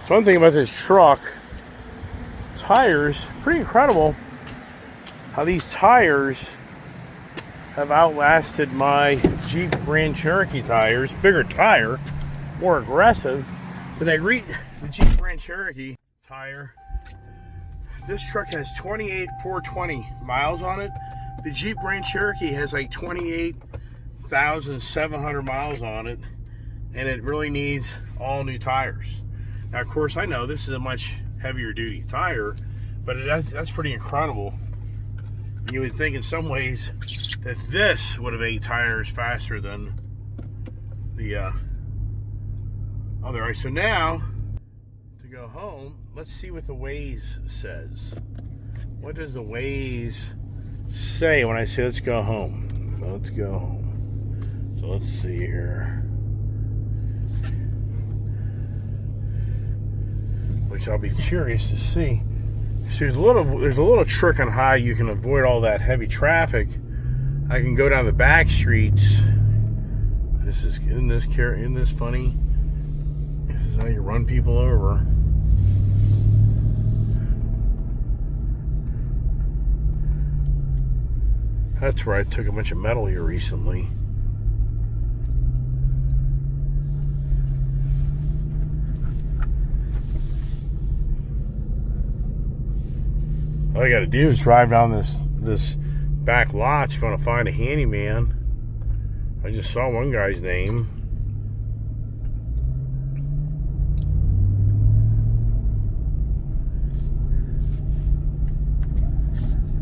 So one thing about this truck, tires, pretty incredible how these tires have outlasted my Jeep Grand Cherokee tires. Bigger tire, more aggressive. But they read the Jeep Grand Cherokee tire. This truck has 28,420 miles on it. The Jeep Grand Cherokee has like 28,700 miles on it, and it really needs all new tires. Now, of course, I know this is a much heavier duty tire, but that's pretty incredible. You would think in some ways that this would have ate tires faster than the other. All right, so now to go home, let's see what the Waze says. What does the Waze say when I say let's go home? Let's go home. So let's see here. Which I'll be curious to see. So there's a little trick on how you can avoid all that heavy traffic. I can go down the back streets. Isn't this funny? This is how you run people over. That's where I took a bunch of metal here recently. All I gotta do is drive down this back lot if you want to find a handyman. I just saw one guy's name.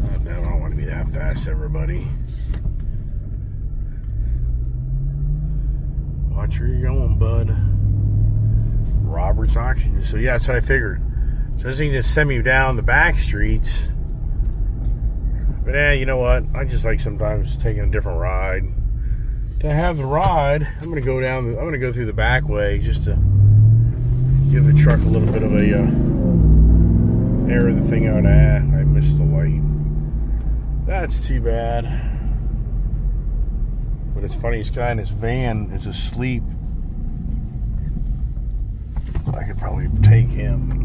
Oh, damn, I don't want to be that fast, everybody. Watch where you're going, bud. Robert's Auction. So yeah, that's what I figured. So this thing just send me down the back streets. But you know what? I just like sometimes taking a different ride. To have the ride, I'm gonna go through the back way just to give the truck a little bit of a air the thing out. I missed the light. That's too bad. But it's funny, this guy in his van is asleep. I could probably take him.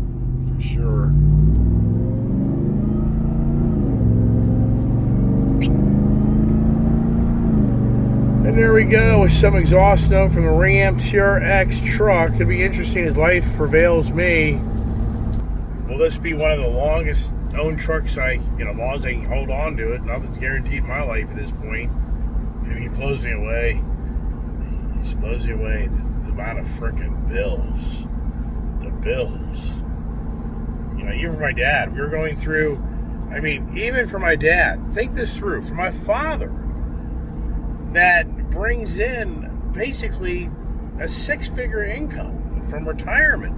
Sure. And there we go with some exhaust note from the Ram TRX truck. It'll be interesting as life prevails me. Will this be one of the longest owned trucks as long as I can hold on to it? Nothing's guaranteed in my life at this point. Maybe he blows me away. He blows me away. The amount of freaking bills. The bills. Even for my dad, we were going through, even for my dad, think this through, for my father, that brings in basically a six-figure income from retirement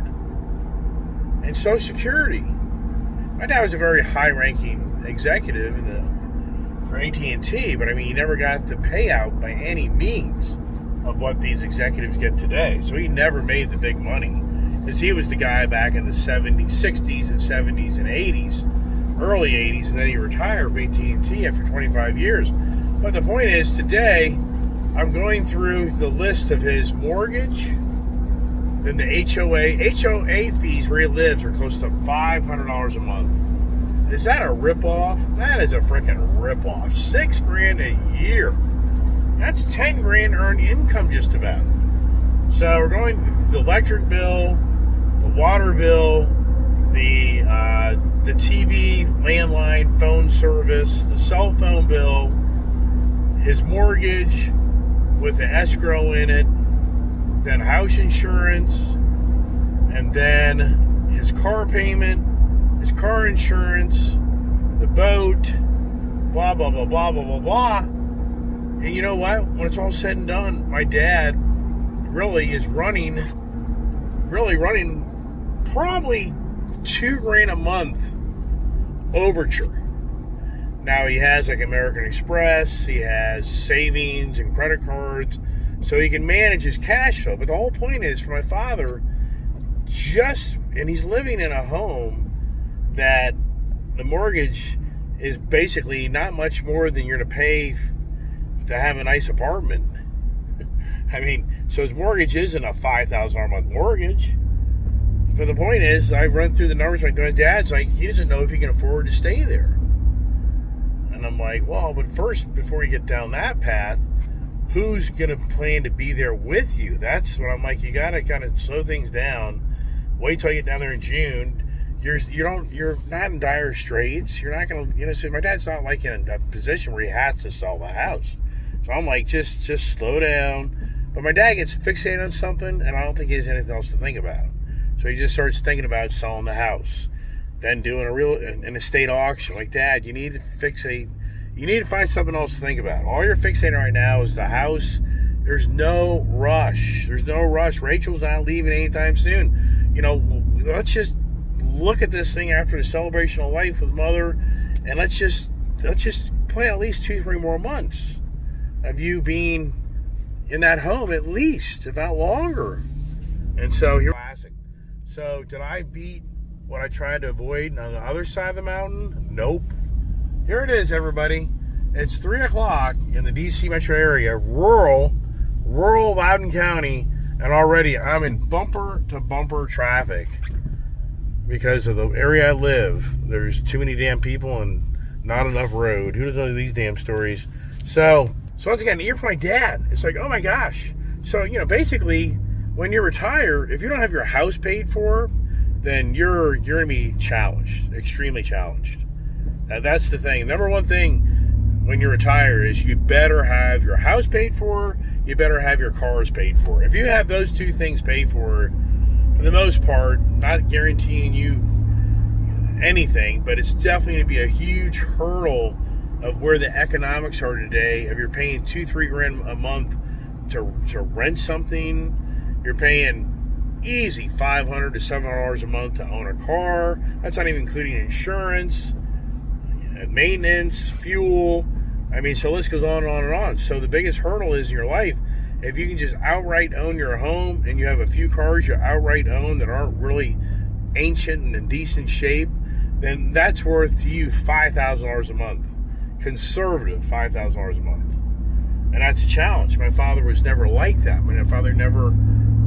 and Social Security. My dad was a very high-ranking executive for AT&T, but he never got the payout by any means of what these executives get today. So he never made the big money. Because he was the guy back in the 60s and 70s and 80s, early 80s, and then he retired from AT&T after 25 years. But the point is, today, I'm going through the list of his mortgage, then the HOA fees where he lives are close to $500 a month. Is that a ripoff? That is a freaking ripoff. $6,000 a year. That's 10 grand earned income just about. So we're going through the electric bill, the water bill, the TV, landline, phone service, the cell phone bill, his mortgage with the escrow in it, then house insurance, and then his car payment, his car insurance, the boat, blah, blah, blah, blah, blah, blah, blah. And you know what? When it's all said and done, my dad really is running probably $2,000 a month overture. Now he has like American Express, he has savings and credit cards, so he can manage his cash flow. But the whole point is, for my father, and he's living in a home that the mortgage is basically not much more than you're to pay to have a nice apartment. So his mortgage isn't a $5,000 a month mortgage. But the point is, I run through the numbers. My dad's like, he doesn't know if he can afford to stay there. And I'm like, well, but first, before you get down that path, who's going to plan to be there with you? That's what I'm like. You got to kind of slow things down. Wait till you get down there in June. You're not in dire straits. You're not going to, so my dad's not like in a position where he has to sell the house. So I'm like, just slow down. But my dad gets fixated on something, and I don't think he has anything else to think about. So he just starts thinking about selling the house, then doing an estate auction. Like, Dad, you need to find something else to think about. All you're fixating right now is the house. There's no rush. Rachel's not leaving anytime soon. Let's just look at this thing after the celebration of life with Mother, and let's just plan at least 2-3 more months of you being in that home, at least, if not longer. And so here, classic. So did I beat what I tried to avoid on the other side of the mountain? Nope. Here it is, everybody. It's 3 o'clock in the DC metro area, rural Loudoun County, and already I'm in bumper to bumper traffic. Because of the area I live, there's too many damn people and not enough road. Who does these damn stories? So once again, ear from my dad. It's like, oh my gosh. So, basically, when you retire, if you don't have your house paid for, then you're going to be challenged, extremely challenged. That's the thing. Number one thing when you retire is you better have your house paid for, you better have your cars paid for. If you have those two things paid for the most part, not guaranteeing you anything, but it's definitely going to be a huge hurdle of where the economics are today. If you're paying $2-3 grand a month to rent something, you're paying easy $500 to $700 a month to own a car. That's not even including insurance, maintenance, fuel. So the list goes on and on and on. So the biggest hurdle is in your life, if you can just outright own your home and you have a few cars you outright own that aren't really ancient and in decent shape, then that's worth to you $5,000 a month. Conservative $5,000 a month. And that's a challenge. My father was never like that. My father never,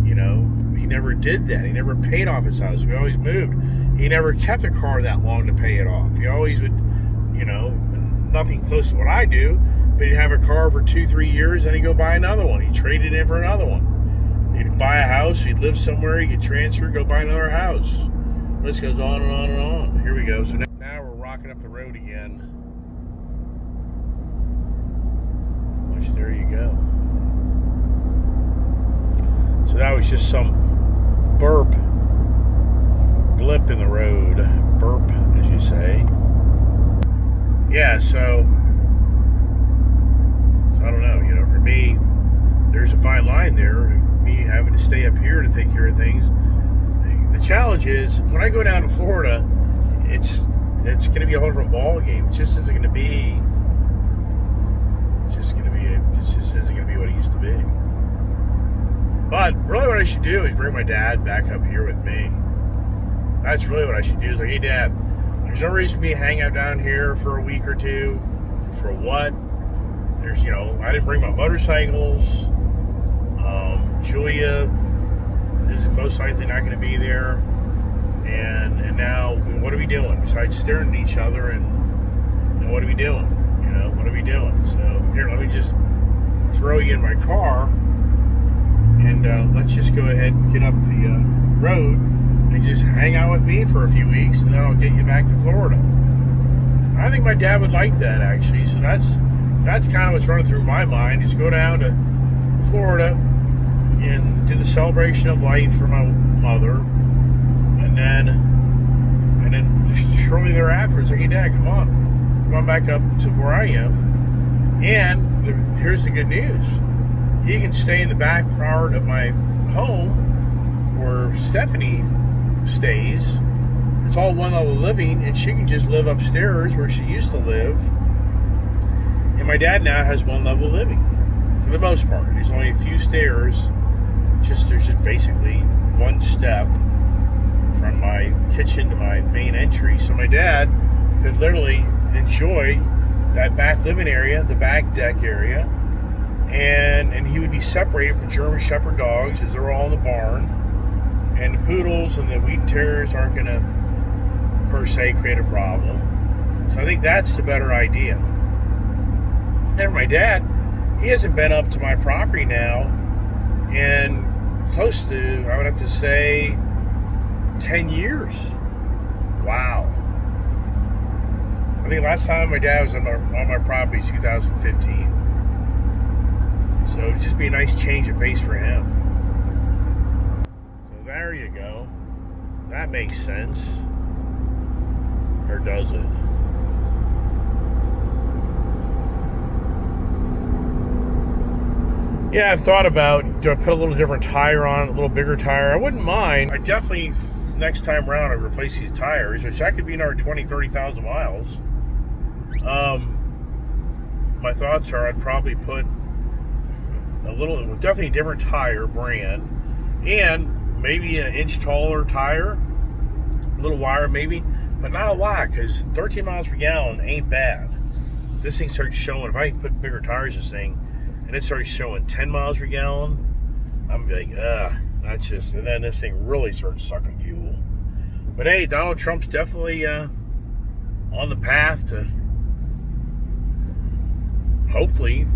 he never did that. He never paid off his house. We always moved. He never kept a car that long to pay it off. He always would, nothing close to what I do, but he'd have a car for 2-3 years, then he'd go buy another one. He'd trade it in for another one. He'd buy a house, he'd live somewhere, he'd get transferred, go buy another house. This goes on and on and on. Here we go. So now we're rocking up the road again. Which, there you go. So that was just some blip in the road. Burp, as you say. Yeah, so I don't know, for me, there's a fine line there, me having to stay up here to take care of things. The challenge is, when I go down to Florida, it's going to be a whole different ball game. It just isn't going to be, what it used to be. But really what I should do is bring my dad back up here with me. That's really what I should do. Is like, hey, Dad, there's no reason for me to hang out down here for a week or two. For what? There's, I didn't bring my motorcycles. Julia is most likely not going to be there. And now, what are we doing? Besides staring at each other and what are we doing? What are we doing? So, here, let me just throw you in my car. And let's just go ahead and get up the road and just hang out with me for a few weeks, and then I'll get you back to Florida. I think my dad would like that, actually. So that's kind of what's running through my mind, is go down to Florida and do the celebration of life for my mother, and then shortly thereafter, it's like, hey, Dad, come on back up to where I am. And here's the good news. He can stay in the back part of my home where Stephanie stays. It's all one level living, and she can just live upstairs where she used to live. And my dad now has one level living for the most part. There's only a few stairs. There's just basically one step from my kitchen to my main entry. So my dad could literally enjoy that back living area, the back deck area, and he would be separated from German Shepherd dogs, as they're all in the barn. And the poodles and the wheat terriers aren't going to, per se, create a problem. So I think that's the better idea. And for my dad, he hasn't been up to my property now in close to, I would have to say, 10 years. Wow. I think last time my dad was on my property was 2015. So it'd just be a nice change of pace for him. So there you go. That makes sense. Or does it? Yeah, I've thought about, do I put a little different tire on, a little bigger tire? I wouldn't mind. I definitely, next time around, I'd replace these tires, which that could be another 20, 30,000 miles. My thoughts are I'd probably put definitely a different tire brand, and maybe an inch taller tire, a little wider maybe, but not a lot, because 13 miles per gallon ain't bad. If this thing starts showing, if I put bigger tires in this thing, and it starts showing 10 miles per gallon, I'm like, that's just, and then this thing really starts sucking fuel. But hey, Donald Trump's definitely on the path to hopefully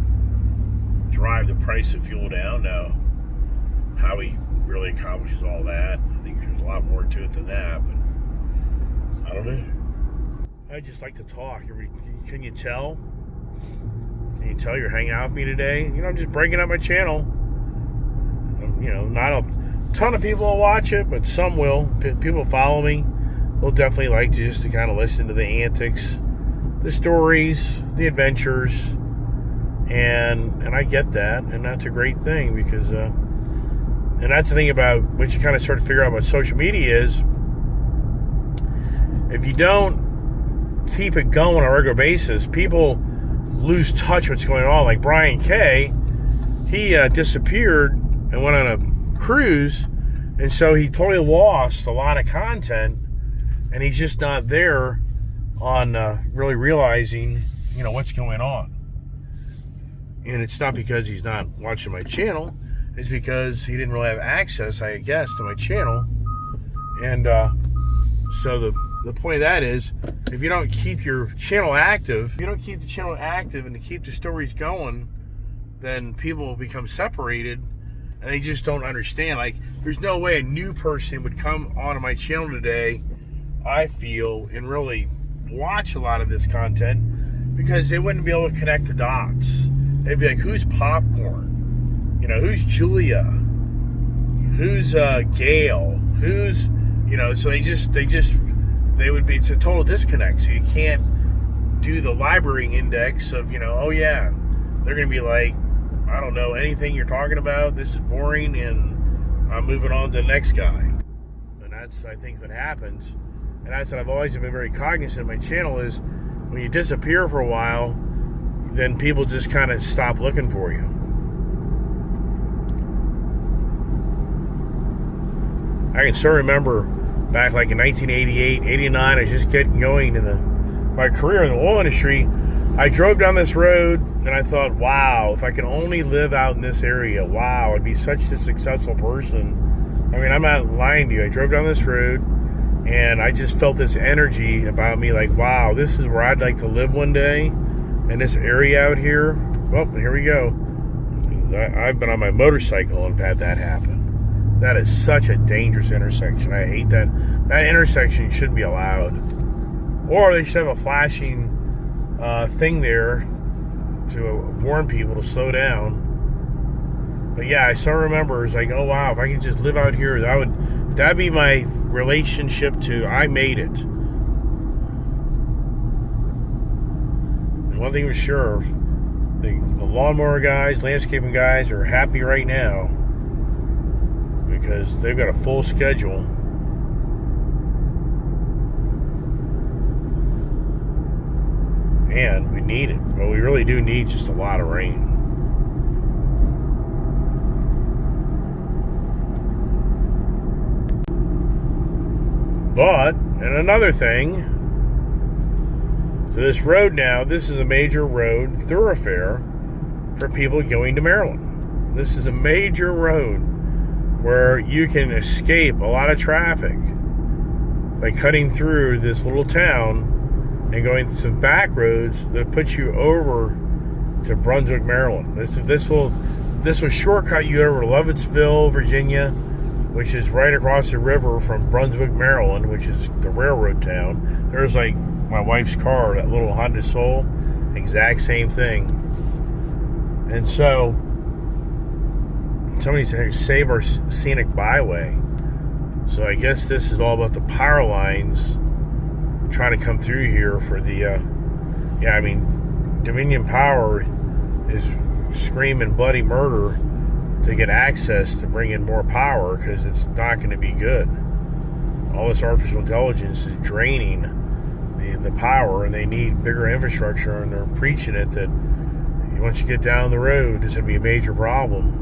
drive the price of fuel down. Now, how he really accomplishes all that, I think there's a lot more to it than that, but I don't know. I just like to talk. Can you tell? Can you tell you're hanging out with me today? You know, I'm just breaking up my channel. You know, not a ton of people will watch it, but some will. People follow me. They'll definitely like just to kind of listen to the antics, the stories, the adventures, and I get that, and that's a great thing, because and that's the thing about what you kind of start to figure out about social media is, if you don't keep it going on a regular basis, people lose touch with what's going on. Like Brian Kay, he disappeared and went on a cruise, and so he totally lost a lot of content, and he's just not there on really realizing, you know, what's going on. And it's not because he's not watching my channel, it's because he didn't really have access, I guess, to my channel. And so the point of that is, if you don't keep your channel active, and to keep the stories going, then people will become separated, and they just don't understand. Like, there's no way a new person would come onto my channel today, I feel, and really watch a lot of this content, because they wouldn't be able to connect the dots. They'd be like, who's Popcorn? You know, who's Julia? Who's Gail? Who's, you know, so they would be, it's a total disconnect. So you can't do the library index of, you know, oh yeah, they're going to be like, I don't know anything you're talking about, this is boring, and I'm moving on to the next guy. And that's, I think, what happens. And that's what I've always been very cognizant of my channel is, when you disappear for a while, then people just kind of stop looking for you. I can still remember back like in 1988, 89, I was just getting going in my career in the oil industry. I drove down this road and I thought, wow, if I can only live out in this area, wow, I'd be such a successful person. I mean, I'm not lying to you. I drove down this road and I just felt this energy about me, like, wow, this is where I'd like to live one day. In this area out here, well, here we go. I've been on my motorcycle and had that happen. That is such a dangerous intersection. I hate that. That intersection shouldn't be allowed. Or they should have a flashing thing there to warn people to slow down. But yeah, I still remember, it's like, oh wow, if I could just live out here, that'd be my relationship to, I made it. One thing for sure, the lawnmower guys, landscaping guys are happy right now because they've got a full schedule. And we need it. Well, we really do need just a lot of rain. But, and another thing, so this road now, this is a major road thoroughfare for people going to Maryland. This is a major road. where you can escape a lot of traffic by cutting through this little town and going through some back roads that puts you over to Brunswick, Maryland. This will shortcut you over to Lovettsville, Virginia, which is right across the river from Brunswick, Maryland, which is the railroad town. There's like my wife's car, that little Honda Soul, exact same thing. And so somebody's trying to save our scenic byway. So I guess this is all about the power lines trying to come through here for the, Dominion Power is screaming bloody murder to get access to bring in more power because it's not going to be good. All this artificial intelligence is draining the power, and they need bigger infrastructure, and they're preaching it that once you get down the road, it's going to be a major problem.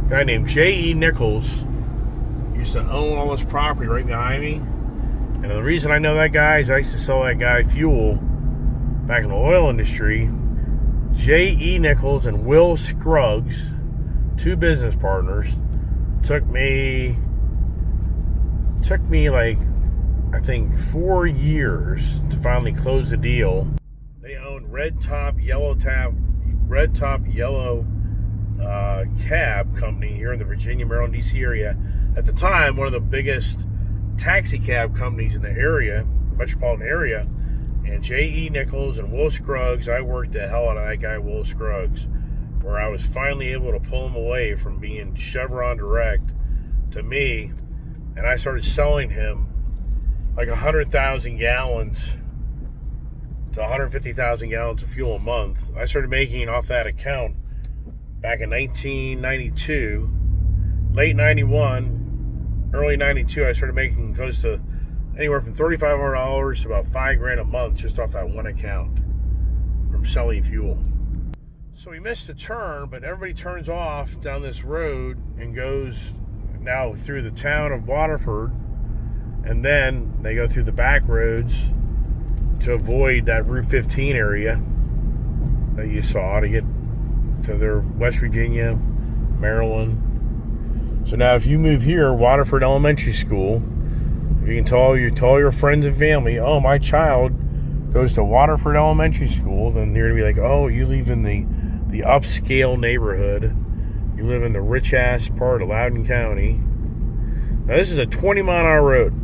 A guy named J.E. Nichols used to own all this property right behind me. And the reason I know that guy is I used to sell that guy fuel back in the oil industry. J.E. Nichols and Will Scruggs, two business partners, took me like, I think 4 years to finally close the deal. They owned Red Top Yellow Cab Company here in the Virginia, Maryland, D.C. area. At the time, one of the biggest taxi cab companies in the area, metropolitan area. And J.E. Nichols and Will Scruggs, I worked the hell out of that guy, Will Scruggs, where I was finally able to pull him away from being Chevron Direct to me, and I started selling him like 100,000 gallons to 150,000 gallons of fuel a month. I started making off that account back in 1992, late 91, early 92. I started making close to anywhere from $3,500 to about $5,000 a month just off that one account from selling fuel. So we missed a turn, but everybody turns off down this road and goes now through the town of Waterford, and then they go through the back roads to avoid that Route 15 area that you saw to get to their West Virginia, Maryland. So now if you move here, Waterford Elementary School, if you can tell your friends and family, oh, my child goes to Waterford Elementary School, then you're going to be like, oh, you live in the upscale neighborhood. You live in the rich-ass part of Loudoun County. Now, this is a 20-mile-an-hour road.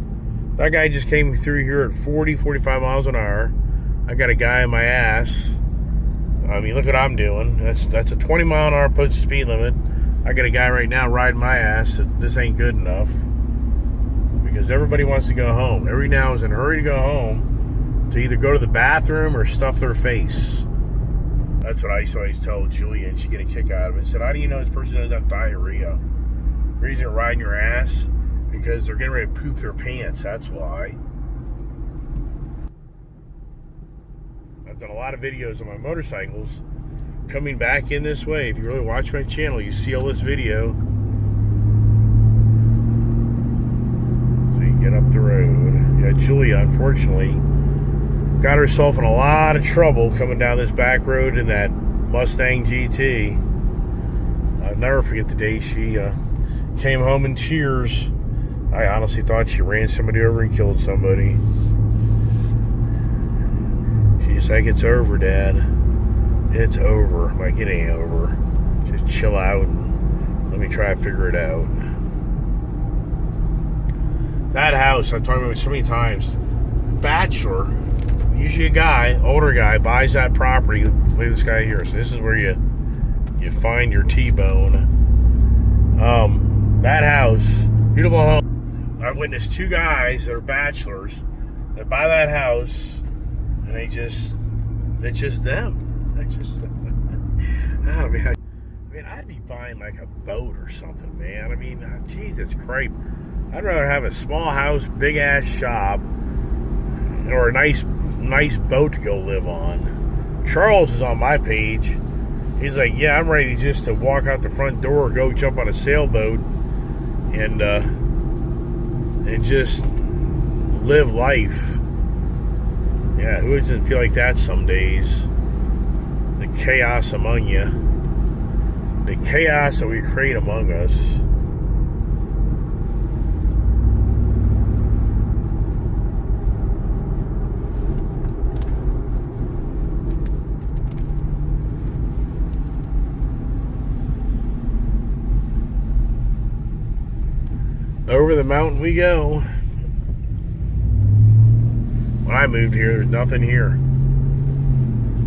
That guy just came through here at 40, 45 miles an hour. I got a guy in my ass. I mean, look what I'm doing. That's a 20-mile-an-hour posted speed limit. I got a guy right now riding my ass that this ain't good enough. Because everybody wants to go home. Every now is in a hurry to go home to either go to the bathroom or stuff their face. That's what I used to always tell Julia, and she'd get a kick out of it. I said, how do you know this person doesn't have diarrhea? The reason they're riding your ass? Because they're getting ready to poop their pants. That's why. I've done a lot of videos on my motorcycles coming back in this way. If you really watch my channel, you see all this video. So you get up the road. Yeah, Julia, unfortunately, got herself in a lot of trouble coming down this back road in that Mustang GT. I'll never forget the day she came home in tears. I honestly thought she ran somebody over and killed somebody. She's like, it's over, Dad. It's over. I'm like, it ain't over. Just chill out and let me try to figure it out. That house, I've talked about it so many times. Bachelor, usually a guy, older guy, buys that property. Look at this guy here. So this is where you find your T-bone. That house, beautiful home. I witnessed two guys that are bachelors that buy that house, and it's just them. It's just, oh man, I'd be buying like a boat or something, man. I mean, Jesus Christ, I'd rather have a small house, big ass shop, or a nice boat to go live on. Charles is on my page. He's like, yeah, I'm ready just to walk out the front door or go jump on a sailboat and just live life. Yeah, who doesn't feel like that some days? the chaos among you, the chaos that we create among us. Over the mountain we go. When I moved here, there was nothing here.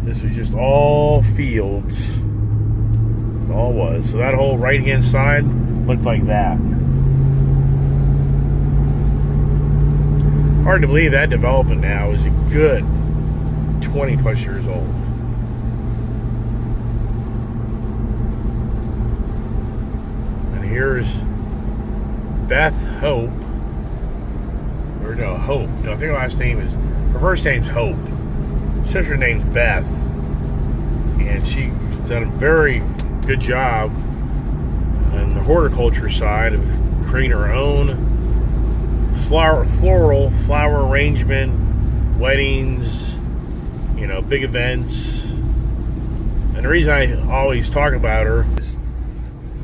This was just all fields. That's all it was. So that whole right-hand side looked like that. Hard to believe that development now is a good 20 plus years old. And here's Beth Hope. Or no, Hope. No, I think her last name is, her first name's Hope. Sister name's Beth. And she's done a very good job on the horticulture side of creating her own floral flower arrangement, weddings, big events. And the reason I always talk about her is,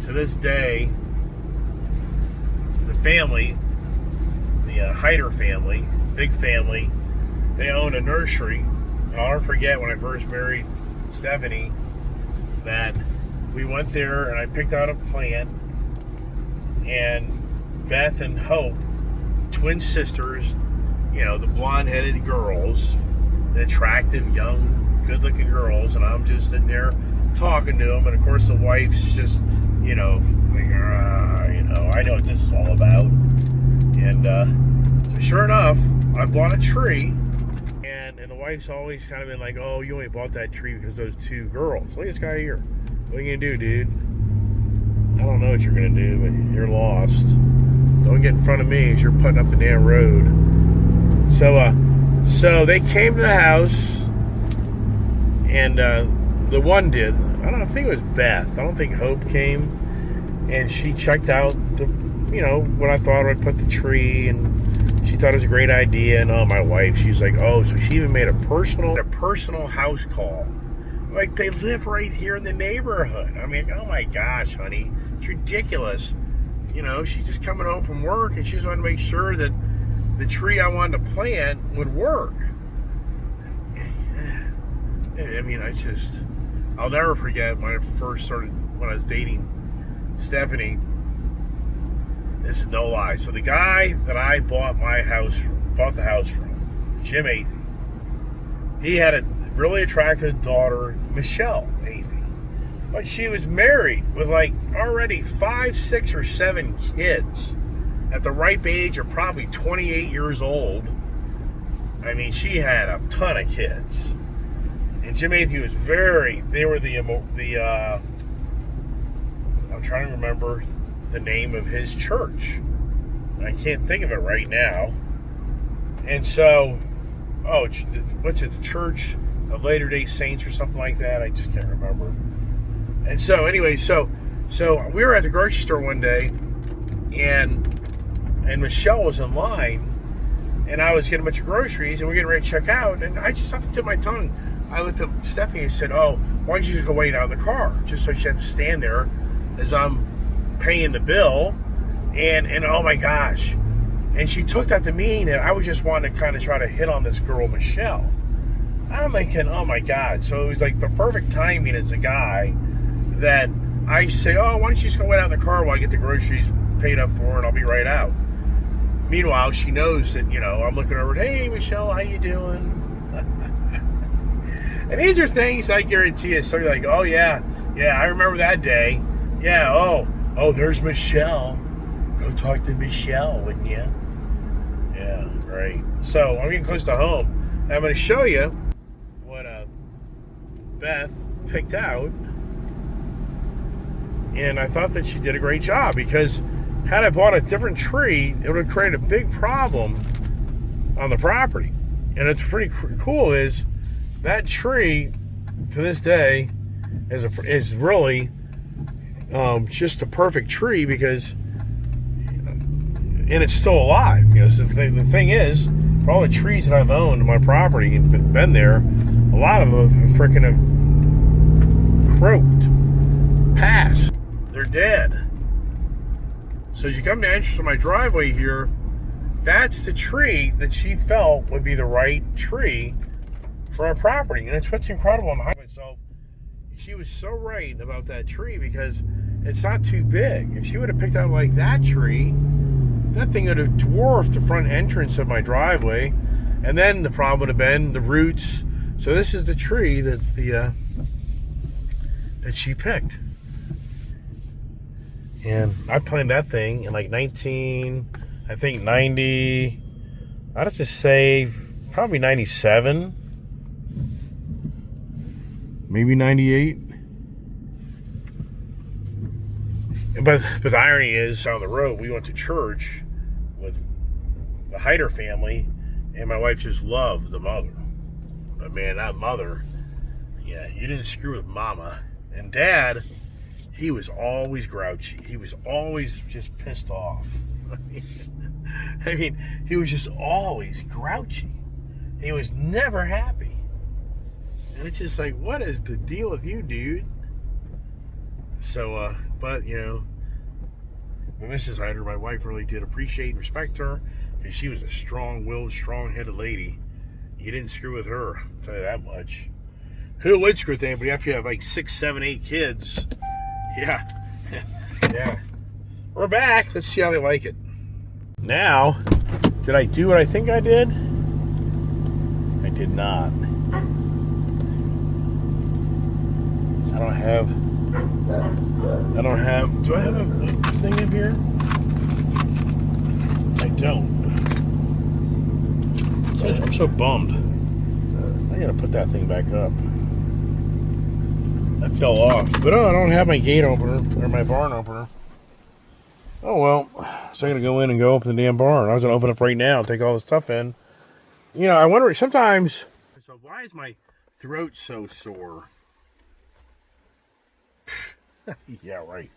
to this day, the family, the Hyder family, big family, they own a nursery. And I'll never forget when I first married Stephanie that we went there and I picked out a plant, and Beth and Hope, twin sisters, the blonde-headed girls, the attractive, young, good-looking girls, and I'm just in there talking to them, and of course the wife's just, like, I know what this is all about. And so sure enough, I bought a tree, and the wife's always kind of been like, oh, you only bought that tree because those two girls. Look at this guy here. What are you going to do, dude? I don't know what you're going to do, but you're lost. Don't get in front of me as you're putting up the damn road. So they came to the house, and the one did. I don't know, I think it was Beth. I don't think Hope came. And she checked out what I thought I'd put the tree, and she thought it was a great idea. And my wife, she's like, oh, so she even made a personal house call. Like, they live right here in the neighborhood. I mean, oh my gosh, honey, it's ridiculous. She's just coming home from work, and she just wanted to make sure that the tree I wanted to plant would work. I mean, I'll never forget when I was dating Stephanie. This is no lie. So the guy that I bought the house from, Jim Athey, he had a really attractive daughter, Michelle Athey. But she was married with already 5, 6, or 7 kids at the ripe age of probably 28 years old. I mean, she had a ton of kids. And Jim Athey was they were I'm trying to remember the name of his church. I can't think of it right now. And so, what's it, the Church of Latter-day Saints or something like that? I just can't remember. And so, anyway, so we were at the grocery store one day, and Michelle was in line, and I was getting a bunch of groceries, and we're getting ready to check out, and I just off the tip of my tongue, I looked at Stephanie and said, oh, why don't you just go wait out in the car? Just so she had to stand there as I'm paying the bill, and oh my gosh. And she took that to mean that I was just wanting to kind of try to hit on this girl, Michelle. I'm thinking, oh my God. So it was like the perfect timing as a guy that I say, oh, why don't you just go wait out in the car while I get the groceries paid up for, and I'll be right out. Meanwhile, she knows that, I'm looking over, hey, Michelle, how you doing? And these are things I guarantee you, so you're like, oh, yeah, I remember that day. Yeah, oh, there's Michelle. Go talk to Michelle, wouldn't you? Yeah, right. So, I'm getting close to home. And I'm going to show you what Beth picked out. And I thought that she did a great job, because had I bought a different tree, it would have created a big problem on the property. And it's pretty cool is that tree, to this day, is really just a perfect tree, because, and it's still alive. So the thing is, for all the trees that I've owned on my property and been there, a lot of them have freaking croaked, passed. They're dead. So as you come to the entrance of my driveway here, that's the tree that she felt would be the right tree for our property. And that's what's incredible. I'm behind myself. She was so right about that tree because it's not too big. If she would have picked out like that tree, that thing would have dwarfed the front entrance of my driveway. And then the problem would have been the roots. So this is the tree that that she picked. And I planted that thing in like 90, I'd have to say probably 97, maybe 98. But the irony is, down the road, we went to church with the Heider family, and my wife just loved the mother. But man, that mother, yeah, you didn't screw with mama. And dad, he was always grouchy. He was always just pissed off. I mean, he was just always grouchy. He was never happy. And it's just like, what is the deal with you, dude? So, but, you know, Mrs. Heider, my wife, really did appreciate and respect her because she was a strong-willed, strong-headed lady. You didn't screw with her, I'll tell you that much. Who would screw with anybody after you have like 6, 7, 8 kids? Yeah. Yeah. We're back. Let's see how they like it. Now, did I do what I think I did? I did not. I don't have, do I have a thing in here? I don't. I'm so bummed. I gotta put that thing back up. That fell off. But I don't have my gate opener, or my barn opener. Oh well, so I gotta go in and go open the damn barn. I was gonna open up right now and take all the stuff in. You know, I wonder sometimes, so why is my throat so sore? Yeah, right.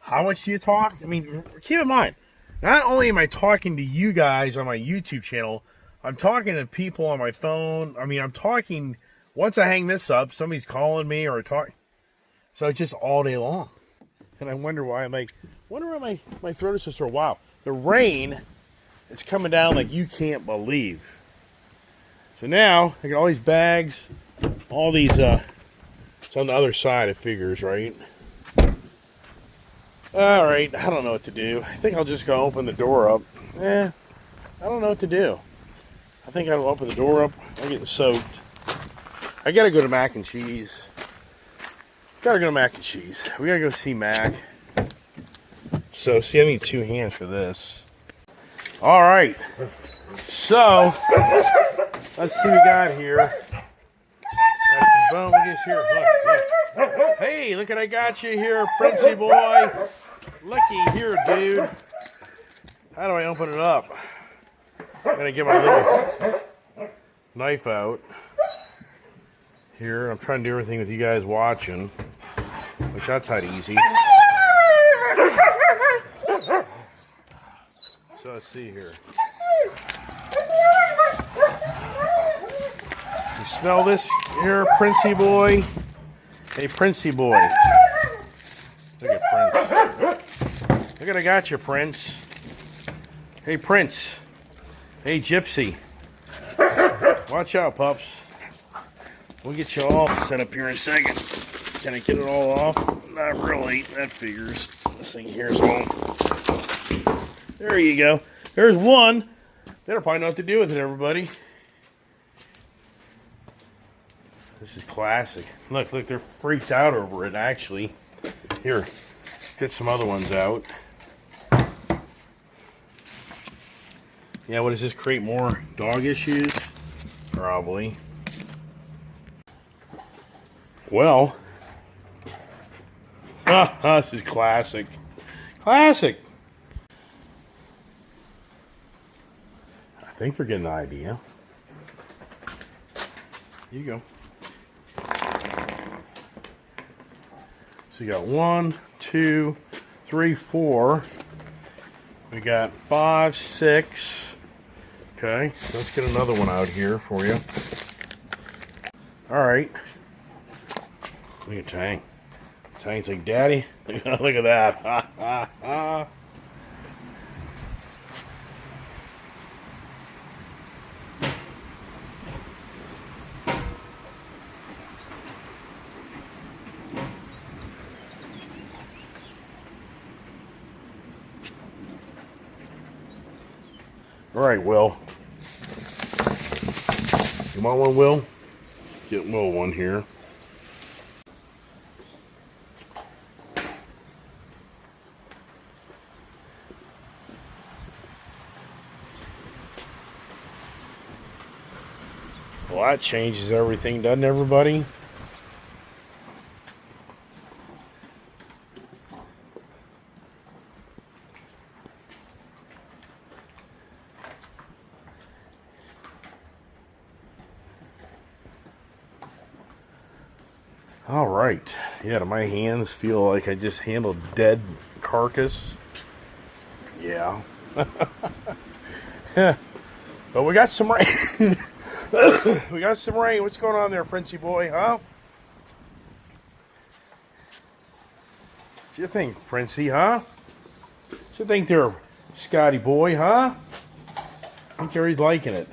How much do you talk? I mean, keep in mind, not only am I talking to you guys on my YouTube channel, I'm talking to people on my phone. I mean, I'm talking, once I hang this up, somebody's calling me or talking. So it's just all day long. And I wonder why I'm like, wonder why my throat is so sore. Wow. The rain is coming down like you can't believe. So now, I got all these bags, all these, it's on the other side, it figures, right? All right, I don't know what to do. I think I'll just go open the door up. I don't know what to do. I think I'll open the door up. I'm getting soaked. I gotta go to Mac and Cheese. Gotta go to Mac and Cheese. We gotta go see Mac. So, see, I need 2 hands for this. All right. So, let's see what we got here. Got some bone. Look at this here. Look. Hey, look what I got you here, Princey boy. Looky here, dude. How do I open it up? I'm gonna get my little knife out here. I'm trying to do everything with you guys watching, which that's not easy. So let's see here. You smell this here, Princey boy? Hey, Princey boy. Look at Prince. Look what I got you, Prince. Hey, Prince. Hey, Gypsy. Watch out, pups. We'll get you all set up here in a second. Can I get it all off? Not really. That figures. This thing here is home. There you go. There's one. They don't probably know what to do with it, everybody. This is classic. Look, they're freaked out over it, actually. Here, get some other ones out. Yeah, what does this create? More dog issues? Probably. Well, this is classic. Classic. I think they're getting the idea. Here you go. So you got 1, 2, 3, 4. We got 5, 6. Okay, so let's get another one out here for you. All right. Look at Tang. Tony's like, Daddy, look at that. All right, Will. You want one, Will? Get Will one here. Well, that changes everything, doesn't everybody? All right. Yeah, do my hands feel like I just handled dead carcass? Yeah. Yeah. But we got some rain. We got some rain. What's going on there, Princey boy, huh? What you think, Princey, huh? What you think there, Scotty boy, huh? I think he's liking it.